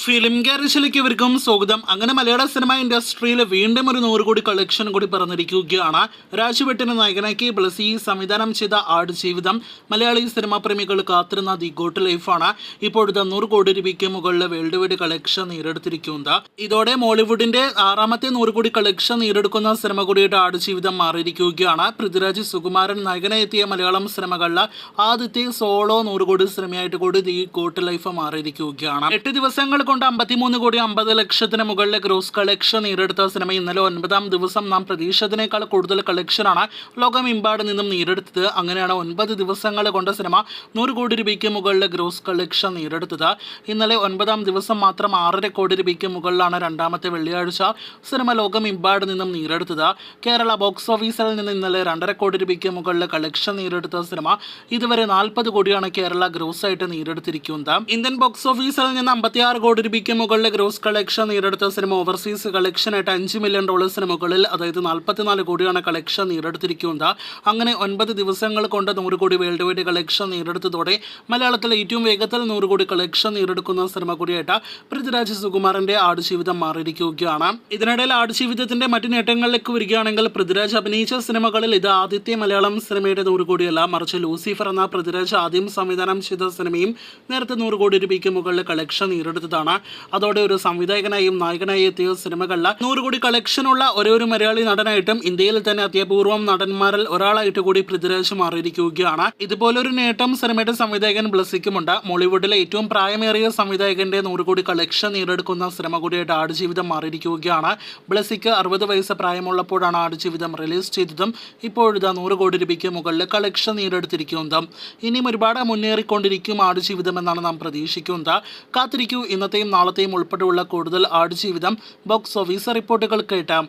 Film ഗാരേജിലേക്ക് ഇവർക്കും സ്വാഗതം. അങ്ങനെ മലയാള സിനിമ ഇൻഡസ്ട്രിയിൽ വീണ്ടും ഒരു 100 കോടി കളക്ഷൻ കൂടി പറഞ്ഞിരിക്കുകയാണ്. രാജുവെട്ടിനെ നായകനാക്കി ബ്ലസി സംവിധാനം ചെയ്ത ആടുജീവിതം മലയാളി സിനിമാ പ്രേമികൾ കാത്തിരുന്ന ദി ഗോട്ട് ലൈഫാണ് ഇപ്പോഴത്തെ 100 കോടി രൂപയ്ക്ക് മുകളിൽ വേൾഡ് വൈഡ് കളക്ഷൻ നേടിയെടുത്തിരിക്കുന്നത്. ഇതോടെ മോളിവുഡിന്റെ 6ാമത്തെ 100 കോടി കളക്ഷൻ നേടിയെടുക്കുന്ന സിനിമ കൂടിയുടെ ആടുജീവിതം മാറിയിരിക്കുകയാണ്. പൃഥ്വിരാജ് സുകുമാരൻ നായകനായി എത്തിയ മലയാളം സിനിമകളിൽ ആദ്യത്തെ സോളോ 100 കോടി സിനിമയായിട്ട് കൂടി ദി ഗോട്ട് ലൈഫ് മാറിയിരിക്കുകയാണ്. 8 ദിവസങ്ങൾ കൊണ്ട് 53 കോടി 50 ലക്ഷത്തിന് മുകളിലെ ഗ്രോസ് കളക്ഷൻ നേടിയെടുത്ത സിനിമ ഇന്നലെ 9ാം ദിവസം നാം പ്രതീക്ഷിച്ചതിനേക്കാൾ കൂടുതൽ കളക്ഷനാണ് ലോകമെമ്പാട് നിന്നും നേടിയെടുത്തത്. അങ്ങനെയാണ് 9 ദിവസങ്ങൾ കൊണ്ട് സിനിമ 100 കോടി രൂപയ്ക്ക് മുകളിലെ ഗ്രോസ് കളക്ഷൻ നേടിയെടുത്തത്. ഇന്നലെ 9ാം ദിവസം മാത്രം 6.5 കോടി രൂപയ്ക്ക് മുകളിലാണ് രണ്ടാമത്തെ വെള്ളിയാഴ്ച സിനിമ ലോകമെമ്പാട് നിന്നും നേടിയെടുത്തത്. കേരള ബോക്സ് ഓഫീസിൽ നിന്ന് ഇന്നലെ 2.5 കോടി രൂപയ്ക്ക് മുകളിലെ കളക്ഷൻ നേടിയെടുത്ത സിനിമ ഇതുവരെ 40 കോടിയാണ് കേരള ഗ്രോസ് ആയിട്ട് നേടിയെടുത്തിരിക്കുന്നത്. ഇന്ത്യൻ ബോക്സ് ഓഫീസിൽ നിന്ന് 56 കോടി രൂപയ്ക്ക് മുകളിലെ ഗ്രോസ് കളക്ഷൻ നേടിയെടുത്ത സിനിമ ഓവർസീസ് കളക്ഷനായിട്ട് $5 മില്യൺ മുകളിൽ, അതായത് 44 കോടിയാണ് കളക്ഷൻ നേടിയെടുത്തിരിക്കുന്നത്. അങ്ങനെ 9 ദിവസങ്ങൾ കൊണ്ട് 100 കോടി വേൾഡ് വൈഡ് കളക്ഷൻ നേടിയെടുത്തതോടെ മലയാളത്തിലെ ഏറ്റവും വേഗത്തിൽ 100 കോടി കളക്ഷൻ നേടിയെടുക്കുന്ന സിനിമ കൂടിയായിട്ട് പൃഥ്വിരാജ് സുകുമാരന്റെ ആടുജീവിതം മാറിയിരിക്കുകയാണ്. ഇതിനിടയിൽ ആടുജീവിതത്തിന്റെ മറ്റു നേട്ടങ്ങളിലേക്ക് വരികയാണെങ്കിൽ പൃഥ്വിരാജ് അഭിനയിച്ച സിനിമകളിൽ ഇത് ആദ്യത്തെ മലയാളം സിനിമയുടെ 100 കോടിയല്ല, മറിച്ച് ലൂസിഫർ എന്ന പൃഥ്വിരാജ് ആദ്യം സംവിധാനം ചെയ്ത സിനിമയും നേരത്തെ 100 കോടി രൂപയ്ക്ക് മുകളിൽ കളക്ഷൻ നേടിയെടുത്തതാണ്. അതോടെ ഒരു സംവിധായകനായും നായകനായി എത്തിയ സിനിമകളിൽ 100 കോടി കളക്ഷനുള്ള ഒരു മലയാളി നടനായിട്ടും ഇന്ത്യയിൽ തന്നെ അത്യപൂർവം നടന്മാരിൽ ഒരാളായിട്ട് കൂടി പൃഥ്വിരാജ് മാറിയിരിക്കുകയാണ്. ഇതുപോലൊരു നേട്ടം സിനിമയുടെ സംവിധായകൻ ബ്ലസിക്കുമുണ്ട്. മോളിവുഡിലെ ഏറ്റവും പ്രായമേറിയ സംവിധായകന്റെ 100 കോടി കളക്ഷൻ നേടിയെടുക്കുന്ന സിനിമ കൂടിയായിട്ട് ആടുജീവിതം മാറിയിരിക്കുകയാണ്. ബ്ലസിക്ക് 60 വയസ്സ് പ്രായമുള്ളപ്പോഴാണ് ആടുജീവിതം റിലീസ് ചെയ്തതും ഇപ്പോഴിതാ 100 കോടി രൂപയ്ക്ക് മുകളിൽ കളക്ഷൻ നേടിയെടുത്തിരിക്കുന്നതും. ഇനിയും ഒരുപാട് മുന്നേറിക്കൊണ്ടിരിക്കും ആടുജീവിതം എന്നാണ് നാം പ്രതീക്ഷിക്കുന്നത്. കാത്തിരിക്കൂ ഇന്നത്തെയും നാളത്തെയും ഉൾപ്പെടെയുള്ള കൂടുതൽ ആടുജീവിതം ബോക്സ് ഓഫീസ് റിപ്പോർട്ടുകൾ കേട്ടാം.